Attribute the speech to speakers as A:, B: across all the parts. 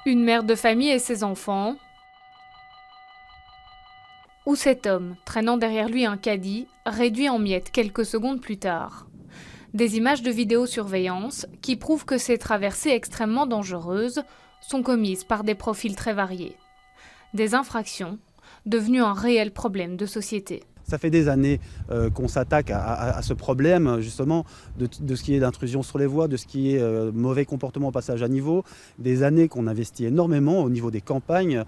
A: Une mère de famille et ses enfants, ou cet homme traînant derrière lui un caddie, réduit en miettes quelques secondes plus tard. Des images de vidéosurveillance qui prouvent que ces traversées extrêmement dangereuses sont commises par des profils très variés. Des infractions devenues un réel problème de société.
B: Ça fait des années qu'on s'attaque à ce problème justement de ce qui est d'intrusion sur les voies, de ce qui est mauvais comportement au passage à niveau. Des années qu'on investit énormément au niveau des campagnes,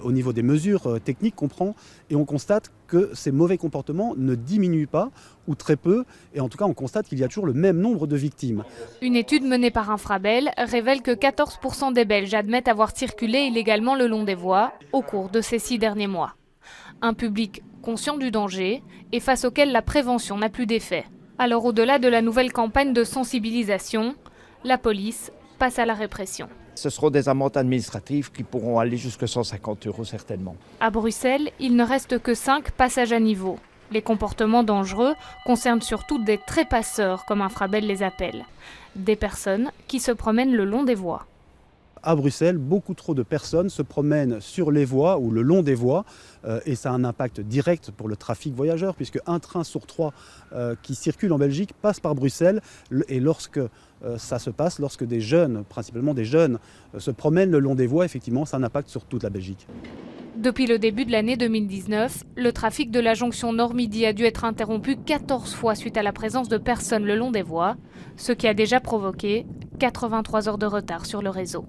B: au niveau des mesures techniques qu'on prend. Et on constate que ces mauvais comportements ne diminuent pas, ou très peu. Et en tout cas, on constate qu'il y a toujours le même nombre de victimes.
A: Une étude menée par Infrabel révèle que 14% des Belges admettent avoir circulé illégalement le long des voies au cours de ces 6 derniers mois. Un public conscient du danger et face auquel la prévention n'a plus d'effet. Alors au-delà de la nouvelle campagne de sensibilisation, la police passe à la répression.
C: Ce seront des amendes administratives qui pourront aller jusqu'à 150 € certainement.
A: À Bruxelles, il ne reste que 5 passages à niveau. Les comportements dangereux concernent surtout des trépasseurs, comme Infrabel les appelle. Des personnes qui se promènent le long des voies.
B: À Bruxelles, beaucoup trop de personnes se promènent sur les voies ou le long des voies et ça a un impact direct pour le trafic voyageur puisque un train sur 3 qui circule en Belgique passe par Bruxelles et lorsque ça se passe, lorsque des jeunes, principalement des jeunes, se promènent le long des voies, effectivement, ça a un impact sur toute la Belgique.
A: Depuis le début de l'année 2019, le trafic de la jonction Nord-Midi a dû être interrompu 14 fois suite à la présence de personnes le long des voies, ce qui a déjà provoqué 83 heures de retard sur le réseau.